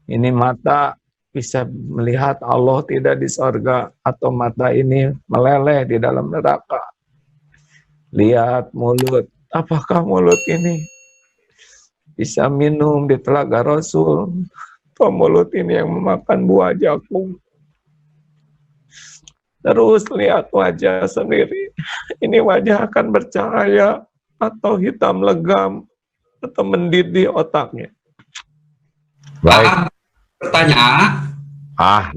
Ini mata bisa melihat Allah tidak di sorga, atau mata ini meleleh di dalam neraka. Lihat mulut, apakah mulut ini bisa minum di telaga Rasul, atau mulut ini yang memakan buah jagung. Terus lihat wajah sendiri, ini wajah akan bercahaya atau hitam legam atau mendidih otaknya. Baik. Bertanya.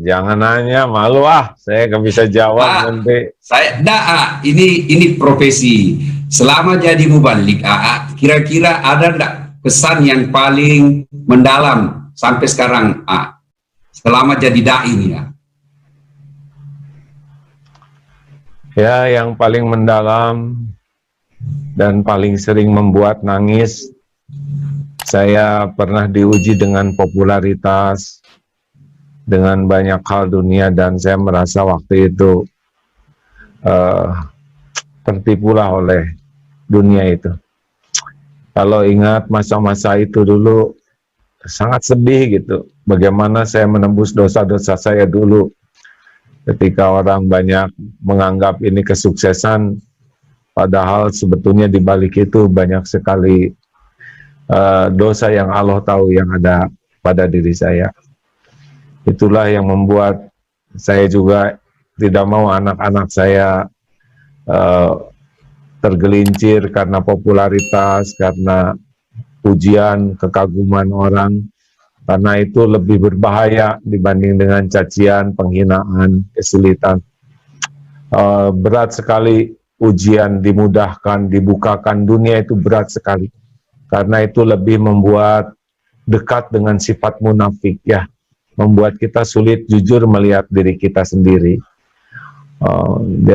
Jangan nanya, malu saya nggak bisa jawab nanti. Ini profesi. Selama jadi mubalik, kira-kira ada enggak pesan yang paling mendalam sampai sekarang, selama jadi dai ini ya? Ya, yang paling mendalam dan paling sering membuat nangis, saya pernah diuji dengan popularitas, dengan banyak hal dunia, dan saya merasa waktu itu tertipulah oleh dunia itu. Kalau ingat masa-masa itu dulu, sangat sedih gitu. Bagaimana saya menembus dosa-dosa saya dulu. Ketika orang banyak menganggap ini kesuksesan, padahal sebetulnya di balik itu banyak sekali dosa yang Allah tahu yang ada pada diri saya. Itulah yang membuat saya juga tidak mau anak-anak saya tergelincir karena popularitas, karena pujian, kekaguman orang, karena itu lebih berbahaya dibanding dengan cacian, penghinaan, kesulitan. Berat sekali ujian dimudahkan, dibukakan, dunia itu berat sekali. Karena itu lebih membuat dekat dengan sifat munafik, ya, membuat kita sulit jujur melihat diri kita sendiri.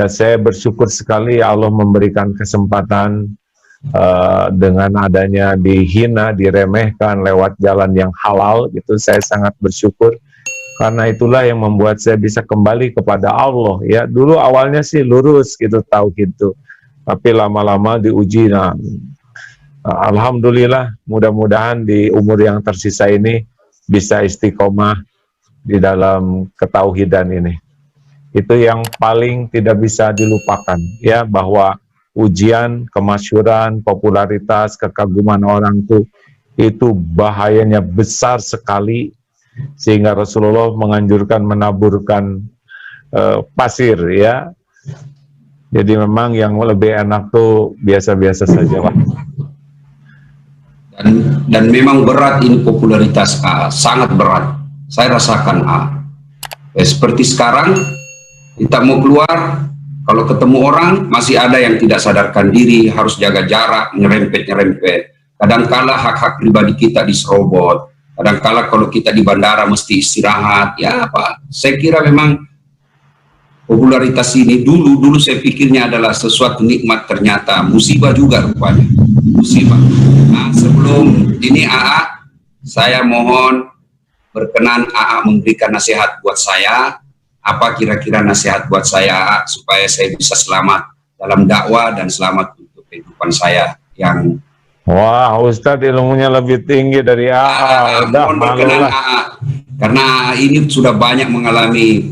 Saya bersyukur sekali Allah memberikan kesempatan dengan adanya dihina, diremehkan lewat jalan yang halal, gitu. Saya sangat bersyukur, karena itulah yang membuat saya bisa kembali kepada Allah. Ya, dulu awalnya sih lurus gitu, tahu gitu, tapi lama-lama diuji. Alhamdulillah, mudah-mudahan di umur yang tersisa ini bisa istiqomah di dalam ketauhidan ini. Itu yang paling tidak bisa dilupakan, ya, bahwa ujian, kemasyhuran, popularitas, kekaguman orang itu bahayanya besar sekali, sehingga Rasulullah menganjurkan menaburkan pasir, ya. Jadi memang yang lebih enak tuh biasa-biasa saja lah. Dan memang berat ini popularitas, sangat berat. Saya rasakan, seperti sekarang kita mau keluar, kalau ketemu orang masih ada yang tidak sadarkan diri, harus jaga jarak, nyerempet. Kadangkala hak-hak pribadi kita diserobot. Kadangkala kalau kita di bandara mesti istirahat. Ya, Pak, saya kira memang popularitas ini dulu saya pikirnya adalah sesuatu nikmat, ternyata musibah juga rupanya. Musibah. Nah, sebelum ini saya mohon berkenan memberikan nasihat buat saya. Apa kira-kira nasihat buat saya supaya saya bisa selamat dalam dakwah dan selamat untuk kehidupan saya yang... Wah, Ustadz ilmunya lebih tinggi dari udah malulah. Karena ini sudah banyak mengalami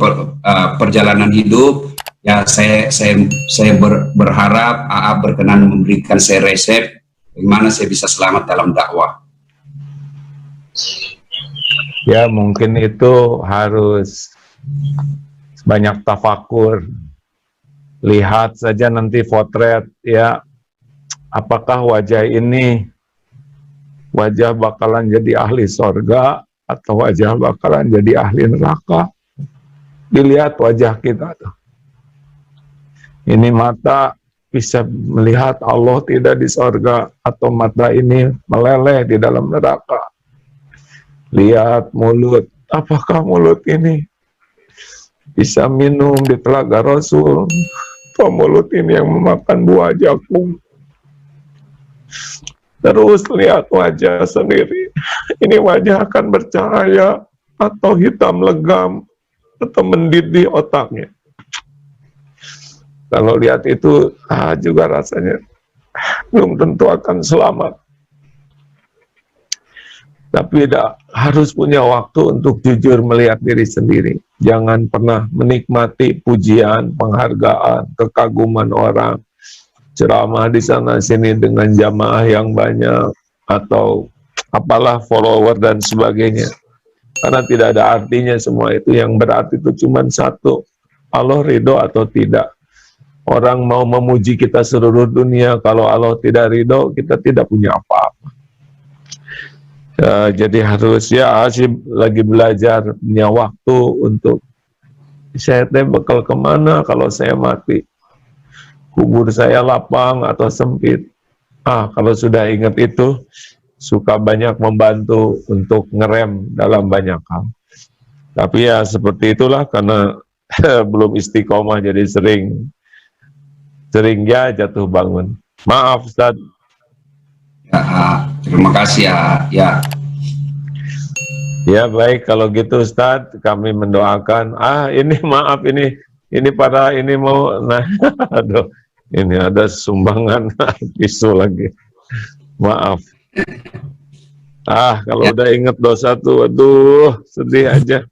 perjalanan hidup, ya. Saya berharap berkenan memberikan saya resep bagaimana saya bisa selamat dalam dakwah. Ya, mungkin itu harus banyak tafakur. Lihat saja nanti potret, ya, apakah wajah ini wajah bakalan jadi ahli sorga atau wajah bakalan jadi ahli neraka. Dilihat wajah kita tuh. Ini mata bisa melihat Allah tidak di sorga, atau mata ini meleleh di dalam neraka. Lihat mulut, apakah mulut ini bisa minum di telaga Rasul, atau mulut ini yang memakan buah jagung. Terus lihat wajah sendiri, ini wajah akan bercahaya atau hitam legam atau mendidih otaknya. Kalau lihat itu juga rasanya belum tentu akan selamat. Tapi harus punya waktu untuk jujur melihat diri sendiri. Jangan pernah menikmati pujian, penghargaan, kekaguman orang, ceramah di sana sini dengan jamaah yang banyak, atau apalah follower dan sebagainya. Karena tidak ada artinya semua itu. Yang berarti itu cuma satu, Allah ridho atau tidak. Orang mau memuji kita seluruh dunia, kalau Allah tidak ridho, kita tidak punya apa-apa. Jadi harus lagi belajar punya waktu untuk saya bakal kemana kalau saya mati, kubur saya lapang atau sempit. Kalau sudah ingat itu, suka banyak membantu untuk ngerem dalam banyak hal. Tapi ya seperti itulah, karena belum istiqomah jadi sering jatuh bangun. Maaf Ustaz. Ya, terima kasih ya. Ya baik, kalau gitu Ustadz, kami mendoakan. Ini maaf, ini para ini mau, aduh, ini ada sumbangan pisau lagi. Maaf. Kalau udah inget dosa tuh, aduh, sedih aja.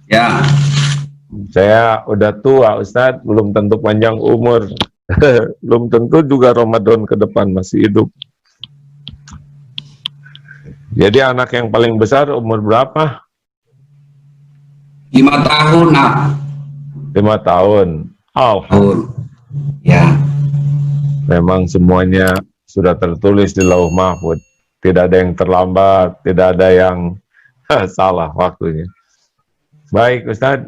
Ya. Saya udah tua Ustadz, belum tentu panjang umur. Belum tentu juga Ramadan ke depan masih hidup. Jadi anak yang paling besar umur berapa? 5 tahun, 5 tahun. Ya. Memang semuanya sudah tertulis di Lauh Mahfud. Tidak ada yang terlambat, tidak ada yang salah waktunya. Baik Ustadz.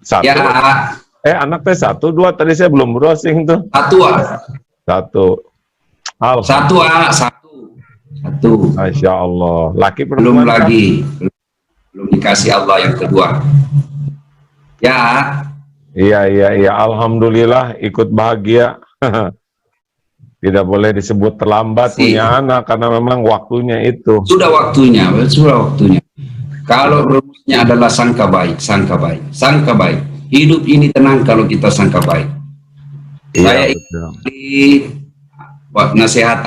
Satu. Ya. Anaknya 1, 2 tadi saya belum browsing tuh. 1. 1. 1. Masya Allah. Laki belum perempuan lagi. Belum dikasih Allah yang kedua. Ya. Iya. Alhamdulillah ikut bahagia. Tidak boleh disebut terlambat punya anak, karena memang waktunya itu. Sudah waktunya. Kalau rumusnya adalah sangka baik. Hidup ini tenang kalau kita sangka baik. Iya, saya buat nasihat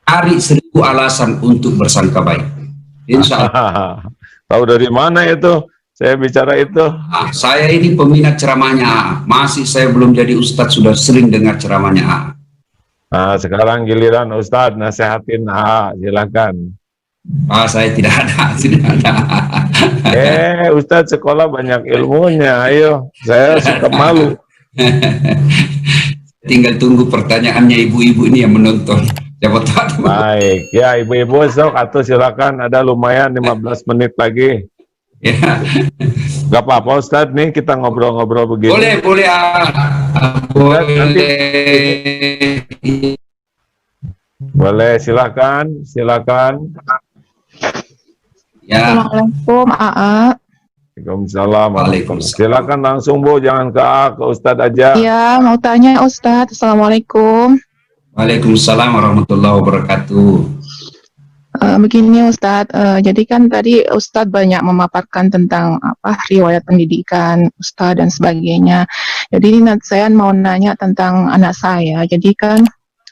cari 1000 alasan untuk bersangka baik. Insya Allah. Tahu dari mana itu? Saya bicara itu. Saya ini peminat ceramahnya. Masih saya belum jadi ustadz sudah sering dengar ceramahnya. Sekarang giliran Ustadz nasihatin silakan. Saya tidak ada. Ustadz sekolah banyak ilmunya. Ayo, saya suka malu. Tinggal tunggu pertanyaannya ibu-ibu ini yang menonton. Baik, ya ibu-ibu sok atau silakan, ada lumayan 15 menit lagi. Ya. Gak apa-apa Ustadz, nih kita ngobrol-ngobrol begini. Boleh. Boleh, silakan. Ya. Assalamualaikum, Waalaikumsalam. Silakan langsung Bu, jangan ke Ustadz aja. Iya, mau tanya Ustadz. Assalamualaikum. Waalaikumsalam warahmatullahi wabarakatuh. Begini Ustadz, jadi kan tadi Ustadz banyak memaparkan tentang riwayat pendidikan Ustadz dan sebagainya. Jadi saya mau nanya tentang anak saya. Jadi kan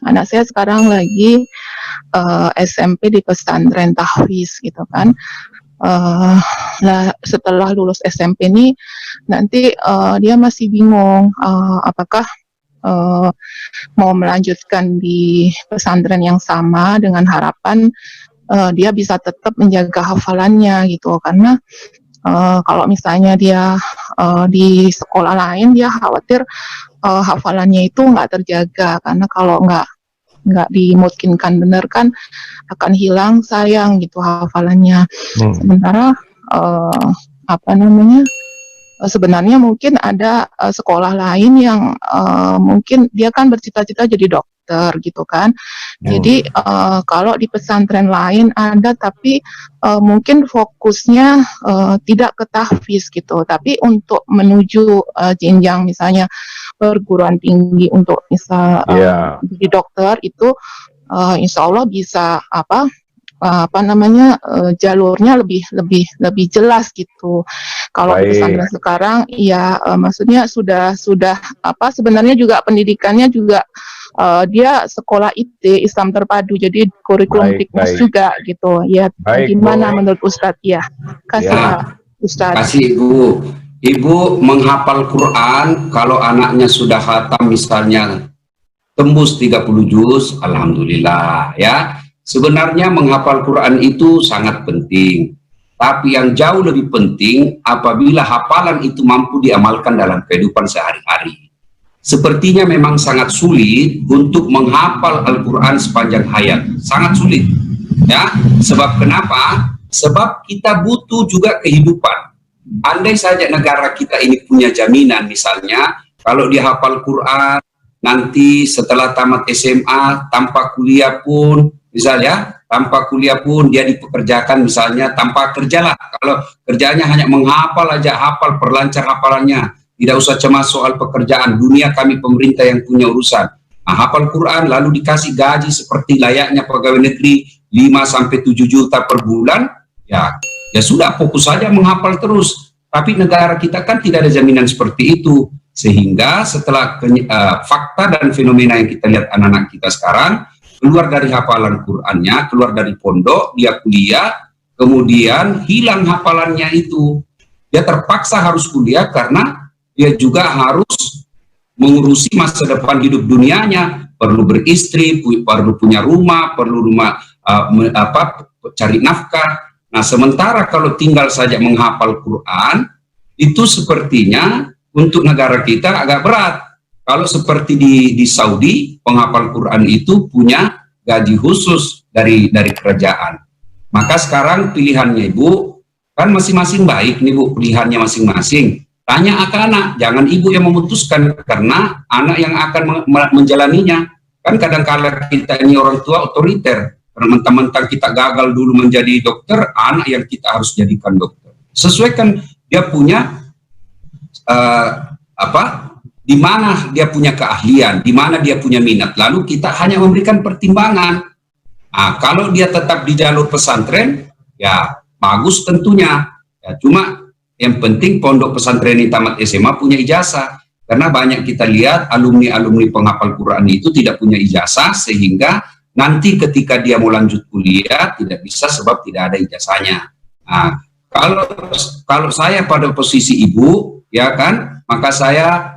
anak saya sekarang lagi SMP di pesantren tahfiz gitu kan. Setelah lulus SMP ini nanti dia masih bingung apakah mau melanjutkan di pesantren yang sama dengan harapan dia bisa tetap menjaga hafalannya gitu, karena kalau misalnya dia di sekolah lain dia khawatir hafalannya itu nggak terjaga, karena kalau nggak dimungkinkan benar kan akan hilang, sayang gitu hafalannya. Sementara sebenarnya mungkin ada sekolah lain yang mungkin dia kan bercita-cita jadi dokter gitu kan. Jadi kalau di pesantren lain ada, tapi mungkin fokusnya tidak ke tahfiz gitu, tapi untuk menuju jenjang misalnya perguruan tinggi untuk jadi dokter itu insya Allah bisa jalurnya lebih jelas gitu. Kalau di Baik. pesantren sekarang, ya maksudnya sudah sebenarnya juga pendidikannya juga dia sekolah IT Islam terpadu, jadi kurikulum Baik, Diknas baik. juga gitu. Ya, Baik, gimana Bu. menurut Ustadz? Ya, kasih Ya. Ustadz. Kasih Ibu menghafal Quran, kalau anaknya sudah khatam misalnya tembus 30 juz, alhamdulillah ya. Sebenarnya menghafal Quran itu sangat penting. Tapi yang jauh lebih penting apabila hafalan itu mampu diamalkan dalam kehidupan sehari-hari. Sepertinya memang sangat sulit untuk menghafal Al-Quran sepanjang hayat. Sangat sulit. Ya, sebab kenapa? Sebab kita butuh juga kehidupan. Andai saja negara kita ini punya jaminan, misalnya kalau dia hafal Quran nanti setelah tamat SMA tanpa kuliah pun, misalnya tanpa kuliah pun dia dipekerjakan, misalnya tanpa kerjalah, kalau kerjanya hanya menghafal aja, hafal, perlancar hafalannya, tidak usah cemas soal pekerjaan, dunia kami pemerintah yang punya urusan. Nah, hafal Quran lalu dikasih gaji seperti layaknya pegawai negeri 5-7 juta per bulan, ya sudah, fokus saja menghafal terus. Tapi negara kita kan tidak ada jaminan seperti itu, sehingga setelah fakta dan fenomena yang kita lihat anak-anak kita sekarang, keluar dari hafalan Qurannya, keluar dari pondok, dia kuliah, kemudian hilang hafalannya itu. Dia terpaksa harus kuliah karena dia juga harus mengurusi masa depan hidup dunianya, perlu beristri, perlu punya rumah, perlu cari nafkah. Nah, sementara kalau tinggal saja menghafal Quran, itu sepertinya untuk negara kita agak berat. Kalau seperti di Saudi, penghafal Quran itu punya gaji khusus dari kerajaan. Maka sekarang pilihannya Ibu, kan masing-masing baik nih Bu, pilihannya masing-masing. Tanya ke anak, jangan Ibu yang memutuskan, karena anak yang akan menjalaninya. Kan kadang-kadang kita ini orang tua otoriter. Mentang-mentang kita gagal dulu menjadi dokter, anak yang kita harus jadikan dokter. Sesuaikan dia punya di mana dia punya keahlian, di mana dia punya minat. Lalu kita hanya memberikan pertimbangan. Nah, kalau dia tetap di jalur pesantren, ya bagus tentunya. Ya, cuma yang penting pondok pesantren ini tamat SMA punya ijazah. Karena banyak kita lihat alumni-alumni penghafal Quran itu tidak punya ijazah, sehingga nanti ketika dia mau lanjut kuliah tidak bisa sebab tidak ada ijazahnya. Nah, kalau saya pada posisi Ibu, ya kan, maka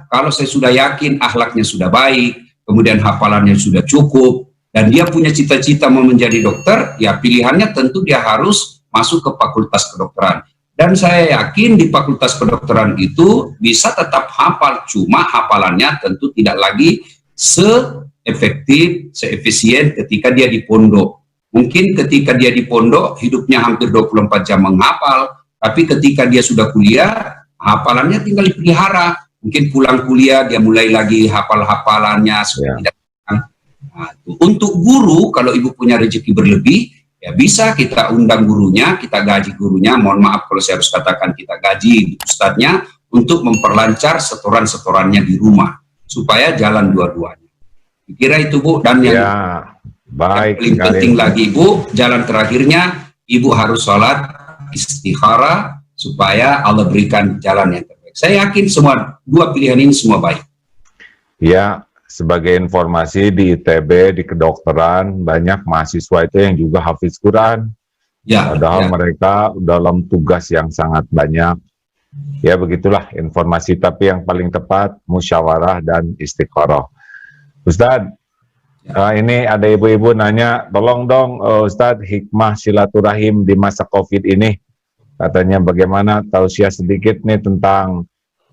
kalau saya sudah yakin akhlaknya sudah baik, kemudian hafalannya sudah cukup, dan dia punya cita-cita mau menjadi dokter, ya pilihannya tentu dia harus masuk ke fakultas kedokteran. Dan saya yakin di fakultas kedokteran itu bisa tetap hafal, cuma hafalannya tentu tidak lagi efektif, seefisien ketika dia di pondok. Mungkin ketika dia di pondok, hidupnya hampir 24 jam menghafal, tapi ketika dia sudah kuliah, hafalannya tinggal dipelihara. Mungkin pulang kuliah, dia mulai lagi hafal-hafalannya. Ya. Nah, untuk guru, kalau Ibu punya rezeki berlebih, ya bisa kita undang gurunya, kita gaji gurunya, mohon maaf kalau saya harus katakan kita gaji ustadznya, untuk memperlancar setoran-setorannya di rumah, supaya jalan dua-duanya. Kira itu Bu, dan yang, baik, yang paling penting lagi Ibu, jalan terakhirnya Ibu harus sholat istikharah supaya Allah berikan jalan yang terbaik. Saya yakin semua dua pilihan ini semua baik. Ya, sebagai informasi di ITB, di kedokteran, banyak mahasiswa itu yang juga hafiz Quran. Ya, padahal mereka dalam tugas yang sangat banyak. Ya, begitulah informasi, tapi yang paling tepat musyawarah dan istikharah. Ustadz, ini ada ibu-ibu nanya, tolong dong Ustadz, hikmah silaturahim di masa COVID ini. Katanya bagaimana, tausiah sedikit nih tentang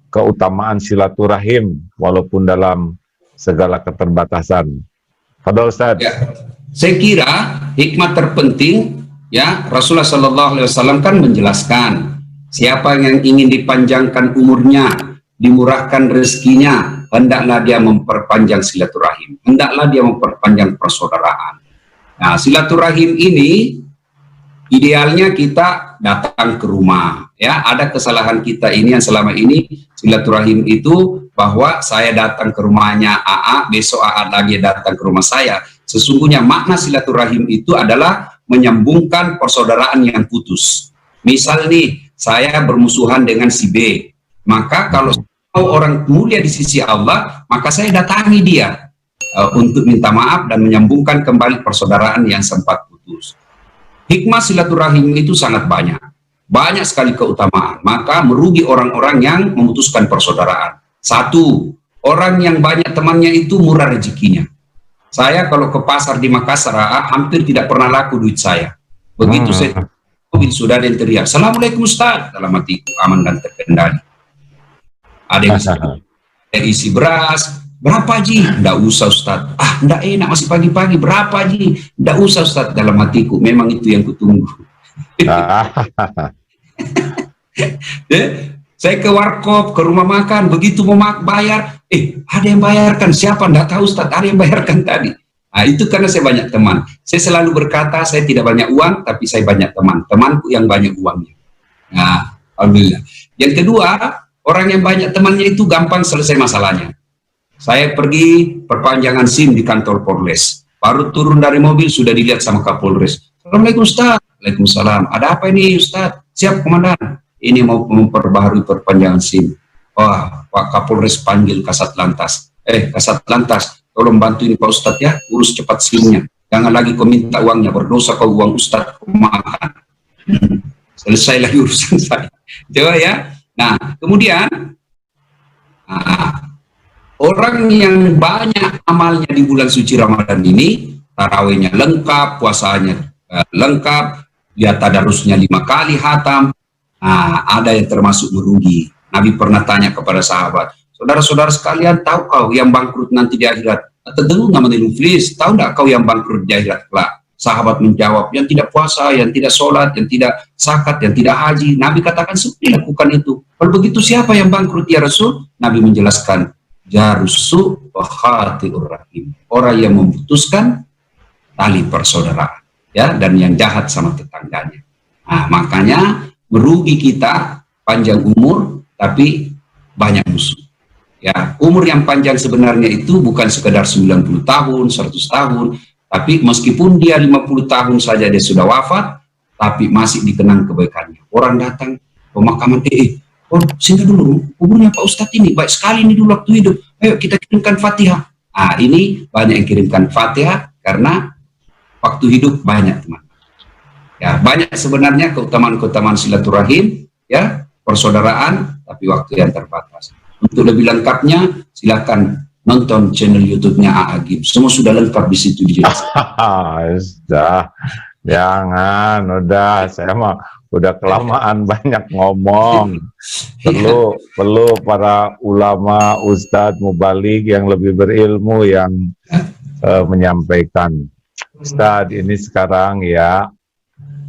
keutamaan silaturahim walaupun dalam segala keterbatasan. Pada Ustadz. Ya, saya kira hikmah terpenting, ya, Rasulullah SAW kan menjelaskan, siapa yang ingin dipanjangkan umurnya, dimurahkan rezekinya, hendaklah dia memperpanjang silaturahim, hendaklah dia memperpanjang persaudaraan. Nah, silaturahim ini idealnya kita datang ke rumah. Ya, ada kesalahan kita ini yang selama ini silaturahim itu bahwa saya datang ke rumahnya AA, besok AA lagi datang ke rumah saya. Sesungguhnya makna silaturahim itu adalah menyambungkan persaudaraan yang putus. Misal nih, saya bermusuhan dengan si B, maka kalau orang mulia di sisi Allah, maka saya datangi dia untuk minta maaf dan menyambungkan kembali persaudaraan yang sempat putus. Hikmah silaturahim itu sangat banyak. Banyak sekali keutamaan, maka merugi orang-orang yang memutuskan persaudaraan. Satu, orang yang banyak temannya itu murah rezekinya. Saya kalau ke pasar di Makassar, hampir tidak pernah laku duit saya. Begitu saya mobil sudah ada yang teriak, "Assalamualaikum Ustaz," dalam hatiku aman dan terkendali. Ada yang isi beras, "Berapa Ji?" "Nggak usah Ustaz." "Ah, nggak enak masih pagi-pagi." "Berapa Ji?" "Nggak usah Ustaz." Dalam hatiku, memang itu yang kutunggu. Saya ke warkop, ke rumah makan, begitu mau bayar, ada yang bayarkan. Siapa? Nggak tahu Ustaz, ada yang bayarkan tadi. Nah, itu karena saya banyak teman. Saya selalu berkata, saya tidak banyak uang, tapi saya banyak teman. Temanku yang banyak uangnya. Nah, alhamdulillah. Yang kedua, orang yang banyak temannya itu gampang selesai masalahnya. Saya pergi perpanjangan SIM di kantor Polres. Baru turun dari mobil, sudah dilihat sama Kapolres. "Assalamualaikum Ustaz." "Waalaikumsalam." "Ada apa ini Ustaz?" "Siap Komandan, ini mau memperbaharui perpanjangan SIM." "Wah, Pak Kapolres panggil Kasat Lantas." "Kasat Lantas, tolong bantu ini Pak Ustadz ya, urus cepat SIM-nya. Jangan lagi kau minta uangnya, berdosa kau uang Ustadz kau makan." Selesai lagi urusan saya. Coba ya. Nah, kemudian orang yang banyak amalnya di bulan suci Ramadan ini, tarawihnya lengkap, puasanya lengkap, dia tadarusnya 5 kali hatam, ada yang termasuk merugi. Nabi pernah tanya kepada sahabat, "Saudara-saudara sekalian, tahu kau yang bangkrut nanti di akhirat?" "Tentu namanya muflis." "Tahu enggak kau yang bangkrut di akhirat kelak?" Sahabat menjawab, "Yang tidak puasa, yang tidak sholat, yang tidak zakat, yang tidak haji." Nabi katakan, "Seperti lakukan itu." "Kalau begitu siapa yang bangkrut ya Rasul?" Nabi menjelaskan, "Jarusu wa khati'ur rahim." Orang yang memutuskan tali persaudaraan, ya, dan yang jahat sama tetangganya. Nah, makanya merugi kita panjang umur tapi banyak musuh. Ya, umur yang panjang sebenarnya itu bukan sekedar 90 tahun, 100 tahun, tapi meskipun dia 50 tahun saja dia sudah wafat, tapi masih dikenang kebaikannya. Orang datang pemakaman, "Oh, sini dulu, kuburnya Pak Ustadz ini baik sekali ini dulu waktu hidup. Ayo kita kirimkan Fatihah." Nah, ini banyak yang kirimkan Fatihah karena waktu hidup banyak teman. Ya, banyak sebenarnya keutamaan-keutamaan silaturahim, ya, persaudaraan, tapi waktu yang terbatas. Untuk lebih lengkapnya, silakan nonton channel YouTube-nya Agib. Semua sudah lengkap di situ dijelaskan. Sudah, jangan, udah, saya mah udah kelamaan banyak ngomong. Perlu para ulama, ustadz, mubalik yang lebih berilmu yang menyampaikan. Ustadz, ini sekarang ya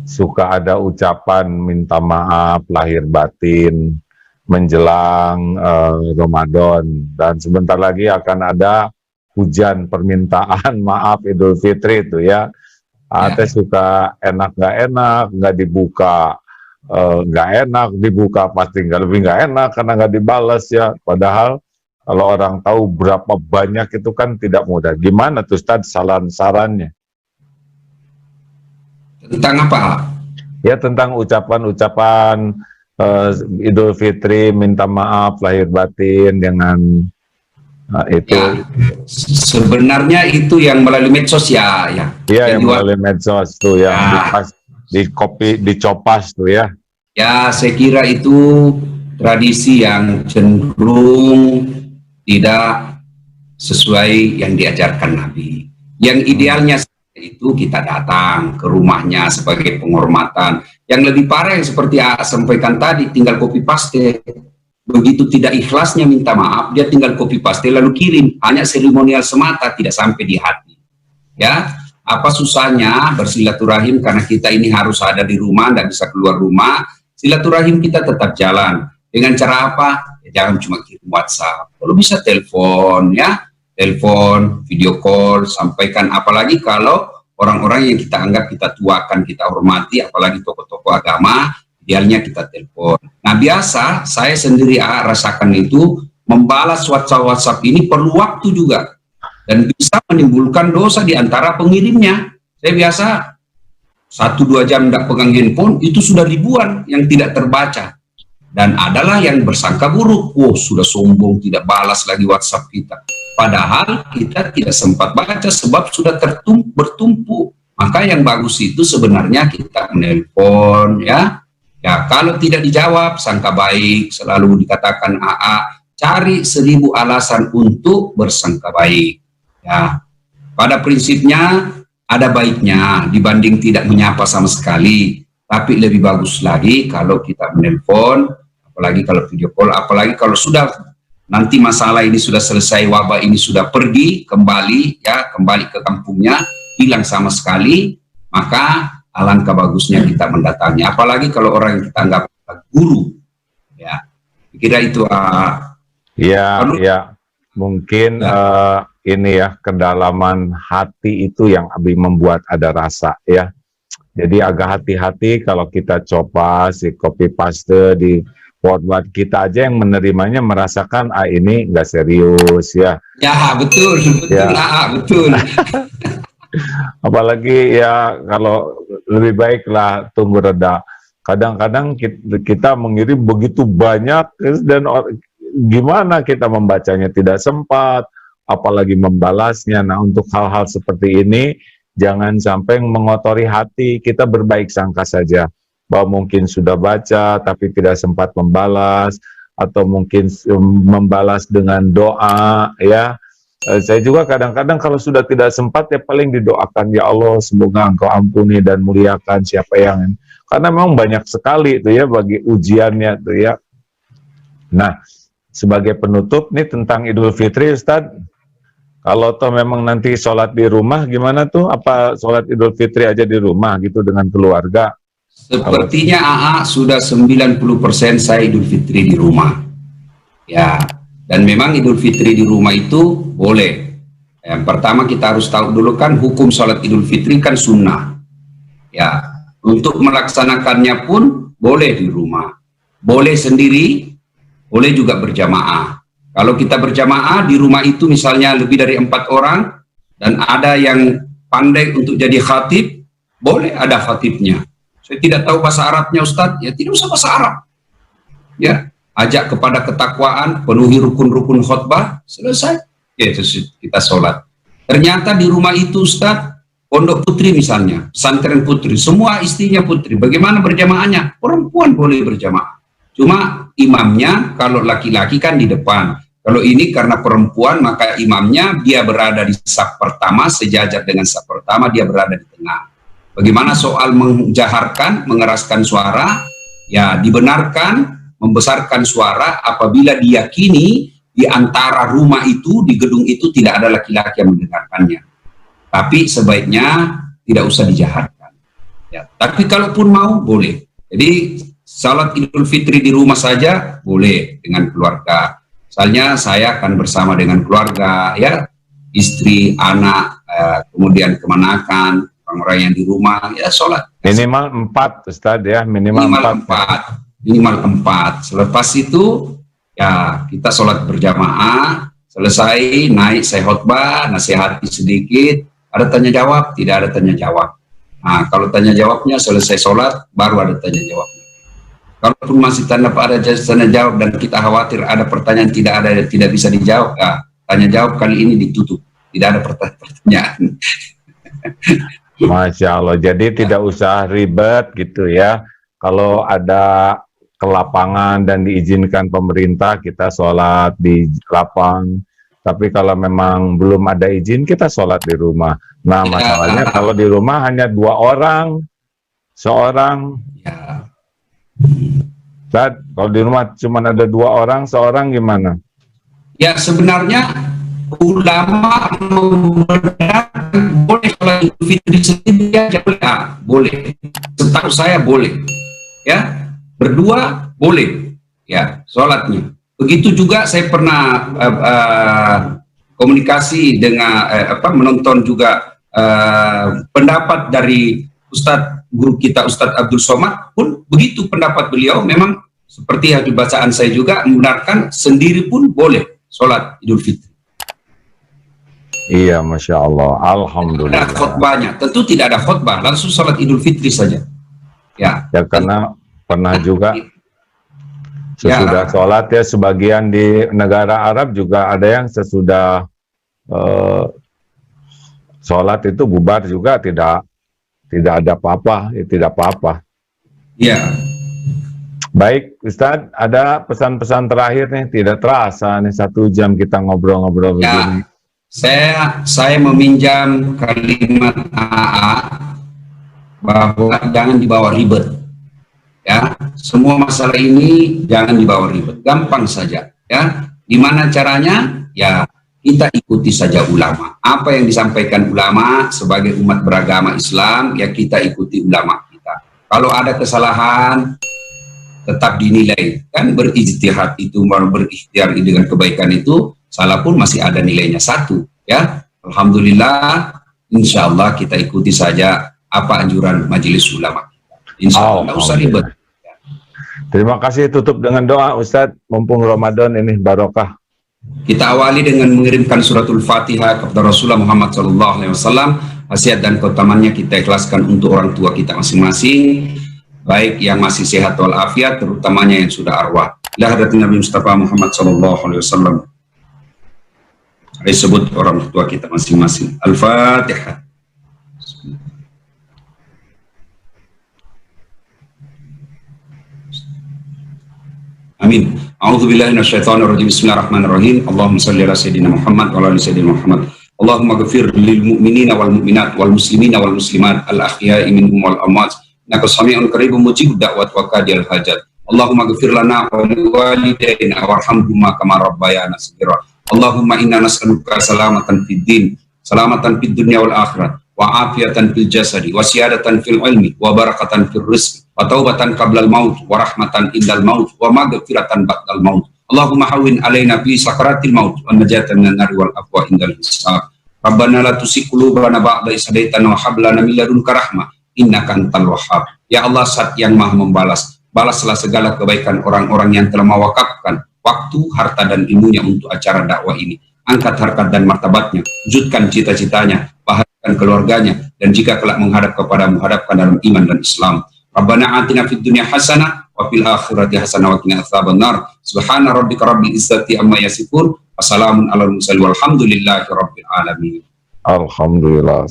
suka ada ucapan minta maaf lahir batin menjelang Ramadan, dan sebentar lagi akan ada hujan permintaan maaf Idul Fitri itu ya. Ate suka enak nggak dibuka, nggak enak dibuka, pasti lebih nggak enak karena nggak dibalas ya. Padahal kalau orang tahu berapa banyak itu kan tidak mudah. Gimana tuh Ustadz saran-sarannya? Tentang apa? Ya, tentang ucapan-ucapan Idul Fitri, minta maaf lahir batin dengan itu. Ya, sebenarnya itu yang melalui medsos ya. Iya, yang melalui medsos tuh ya, dicopas tuh ya. Ya, saya kira itu tradisi yang cenderung tidak sesuai yang diajarkan Nabi. Yang idealnya itu kita datang ke rumahnya sebagai penghormatan. Yang lebih parah yang seperti sampaikan tadi, tinggal copy paste. Begitu tidak ikhlasnya minta maaf, dia tinggal copy paste lalu kirim, hanya seremonial semata, tidak sampai di hati. Ya, apa susahnya bersilaturahim karena kita ini harus ada di rumah, tidak bisa keluar rumah. Silaturahim kita tetap jalan. Dengan cara apa? Ya, jangan cuma kirim WhatsApp. Kalau bisa telepon ya. Telepon, video call, sampaikan, apalagi kalau orang-orang yang kita anggap kita tuakan, kita hormati, apalagi tokoh-tokoh agama, idealnya kita telepon. Nah, biasa saya sendiri rasakan itu, membalas WhatsApp ini perlu waktu juga, dan bisa menimbulkan dosa di antara pengirimnya. Saya biasa 1-2 jam tidak pegang handphone, itu sudah ribuan yang tidak terbaca. Dan adalah yang bersangka buruk, sudah sombong, tidak balas lagi WhatsApp kita. Padahal kita tidak sempat baca sebab sudah bertumpuk. Maka yang bagus itu sebenarnya kita menelpon, ya. Ya, kalau tidak dijawab, sangka baik, selalu dikatakan AA, cari 1000 alasan untuk bersangka baik. Ya, pada prinsipnya ada baiknya dibanding tidak menyapa sama sekali. Tapi lebih bagus lagi kalau kita menelpon, apalagi kalau video call, apalagi kalau sudah nanti masalah ini sudah selesai, wabah ini sudah pergi, kembali, ya, kembali ke kampungnya, hilang sama sekali, maka alangkah bagusnya kita mendatangi. Apalagi kalau orang yang kita anggap guru, ya, kira itu. Ya, mungkin ini ya, kedalaman hati itu yang membuat ada rasa, ya. Jadi agak hati-hati kalau kita coba si copy paste di forward, kita aja yang menerimanya merasakan ini nggak serius, ya. Ya, betul, Ya. betul. Apalagi ya kalau lebih baiklah tunggu reda. Kadang-kadang kita mengirim begitu banyak dan gimana kita membacanya tidak sempat, apalagi membalasnya. Nah, untuk hal-hal seperti ini jangan sampai mengotori hati. Kita berbaik sangka saja bahwa mungkin sudah baca tapi tidak sempat membalas, atau mungkin membalas dengan doa, ya. Saya juga kadang-kadang kalau sudah tidak sempat ya paling didoakan, ya Allah semoga Engkau ampuni dan muliakan siapa yang, karena memang banyak sekali itu ya bagi ujiannya itu ya. Nah, sebagai penutup nih tentang Idul Fitri, Ustadz, kalau toh memang nanti sholat di rumah gimana tuh? Apa sholat Idul Fitri aja di rumah gitu dengan keluarga? Sepertinya AA sudah 90% saya Idul Fitri di rumah. Ya, dan memang Idul Fitri di rumah itu boleh. Yang pertama kita harus tahu dulu kan hukum sholat Idul Fitri kan sunnah. Ya, untuk melaksanakannya pun boleh di rumah. Boleh sendiri, boleh juga berjamaah. Kalau kita berjamaah di rumah itu misalnya lebih dari 4 orang, dan ada yang pandai untuk jadi khatib, boleh ada khatibnya. Saya tidak tahu bahasa Arabnya Ustadz, ya tidak usah bahasa Arab. Ya, ajak kepada ketakwaan, penuhi rukun-rukun khutbah, selesai. Ya, kita sholat. Ternyata di rumah itu Ustadz, pondok putri misalnya, pesantren putri, semua istrinya putri. Bagaimana berjamaahnya? Perempuan boleh berjamaah. Cuma imamnya kalau laki-laki kan di depan. Kalau ini karena perempuan maka imamnya dia berada di saf pertama, sejajar dengan saf pertama, dia berada di tengah. Bagaimana soal menjaharkan, mengeraskan suara? Ya, dibenarkan membesarkan suara apabila diyakini di antara rumah itu, di gedung itu tidak ada laki-laki yang mendengarkannya. Tapi sebaiknya tidak usah dijaharkan. Ya, tapi kalaupun mau boleh. Jadi salat Idul Fitri di rumah saja boleh dengan keluarga. Misalnya saya akan bersama dengan keluarga, ya, istri, anak, kemudian kemanakan, orang-orang yang di rumah, ya sholat. Minimal 4, Ustadz ya, minimal 4. Minimal 4. Selepas itu ya kita sholat berjamaah, selesai naik saya khutbah, nasihati sedikit, ada tanya jawab, tidak ada tanya jawab. Nah, kalau tanya jawabnya selesai sholat baru ada tanya jawabnya. Kalaupun masih tanda jawab dan kita khawatir ada pertanyaan tidak bisa dijawab, ya, tanya jawab kali ini ditutup, tidak ada pertanyaan. Masya Allah, jadi tidak usah ribet gitu ya. Kalau ada ke lapangan dan diizinkan pemerintah, kita sholat di lapang. Tapi kalau memang belum ada izin, kita sholat di rumah. Nah, masalahnya kalau di rumah hanya 2 orang, seorang. Ya. Ustadz, kalau di rumah cuma ada 2 orang, seorang gimana? Ya sebenarnya ulama membenarkan boleh sholat Idul Fitri sendiri aja, boleh. Setahu saya boleh. Ya, berdua boleh. Ya, sholatnya. Begitu juga saya pernah komunikasi dengan menonton juga pendapat dari Ustadz guru kita Ustadz Abdul Somad pun begitu pendapat beliau, memang seperti yang bacaan saya juga membenarkan sendiri pun boleh sholat Idul Fitri. Iya, Masya Allah. Ada Alhamdulillah. khotbahnya. Tentu tidak ada khotbah, langsung salat Idul Fitri saja. Ya. Ya, karena pernah juga Ya. sesudah sholat ya, sebagian di negara Arab juga ada yang sesudah sholat itu bubar juga, tidak ada apa-apa, tidak apa-apa. Ya. Baik, Ustadz, ada pesan-pesan terakhir nih, tidak terasa nih 1 jam kita ngobrol-ngobrol begini. Saya meminjam kalimat AA bahwa jangan dibawa ribet. Ya, semua masalah ini jangan dibawa ribet, gampang saja. Ya, gimana caranya? Ya, kita ikuti saja ulama. Apa yang disampaikan ulama sebagai umat beragama Islam, ya kita ikuti ulama kita. Kalau ada kesalahan, tetap dinilai. Kan berijtihad itu, berikhtiar dengan kebaikan itu, salah pun masih ada nilainya 1. Ya, alhamdulillah, insya Allah kita ikuti saja apa anjuran majelis ulama. Insya Allah, nggak usah ribet. Terima kasih, tutup dengan doa Ustadz, mumpung Ramadan ini barokah. Kita awali dengan mengirimkan suratul Fatihah kepada Rasulullah Muhammad SAW. Wasiat dan keutamannya kita ikhlaskan untuk orang tua kita masing-masing, baik yang masih sehat walafiat, terutamanya yang sudah arwah. Ila hadratin Nabi Mustafa Muhammad SAW. Disebut orang tua kita masing-masing. Al-Fatihah. Amin. A'udzubillahi minasyaitonirrajim. Bismillahirrahmanirrahim. Allahumma shalli ala sayyidina Muhammad wa ala ali sayyidina Muhammad. Allahumma ghfir lil mu'minina wal mu'minat wal muslimina wal muslimat al ahya'i minhum wal amwat. Innaka sami'un qaribun mujibud da'wat wa qadiyal hajat. Allahumma ghfir lana wa liwalidayna warhamhuma kama rabbayana shaghira. Allahumma inna nas'aluka salamatan fid din, salamatan fid dunya wal akhirat, wa afiatan fil jasadi, wa siyadatan fil ilmi, wa barakatan fil rizqi, wa taubatan qablal maut, wa rahmatan indal maut, wa maghfiratan ba'dal maut. Allahumma hawwin alaina fi sakaratil maut, wa najatan minan nari wal afwa indal hisab. Rabbana la tuzigh qulubana ba'da idh hadaitana wa hab lana min ladunka rahmah innaka antal wahhab. Ya Allah, Zat yang Maha membalas, balaslah segala kebaikan orang-orang yang telah mewakafkan waktu, harta, dan ilmunya untuk acara dakwah ini. Angkat harkat dan martabatnya, wujudkan cita-citanya, bahagiakan keluarganya, dan jika kelak menghadap kepadamu, hadapkan dalam iman dan Islam. Rabbana atina fid dunya hasanah wa fil akhirati hasanah wa qina adzabannar. Subhana rabbika rabbil izzati amma yasifun. Wassalamun alal mursalin walhamdulillahi rabbil alamin. Alhamdulillah.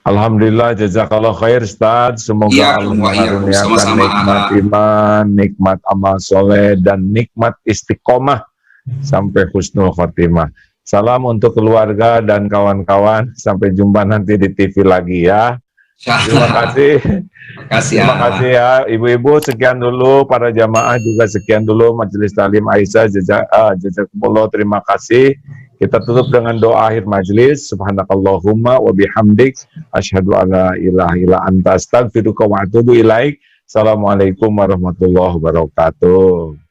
Alhamdulillah, jazakallah khair Ustadz. Semoga Ya, Allah sama-sama. mengaruniakan nikmat iman, nikmat amal soleh, dan nikmat istiqomah sampai husnul khotimah. Salam untuk keluarga dan kawan-kawan. Sampai jumpa nanti di TV lagi ya. Terima kasih. Terima kasih ya ibu-ibu. Sekian dulu, para jamaah juga sekian dulu. Majelis Talim Aisyah, jazakumullah, terima kasih. Kita tutup dengan doa akhir majelis. Subhanakallahumma wa bihamdik asyhadu an la ilaha illa anta astaghfiruka wa atubu ilaik. Assalamualaikum warahmatullahi wabarakatuh.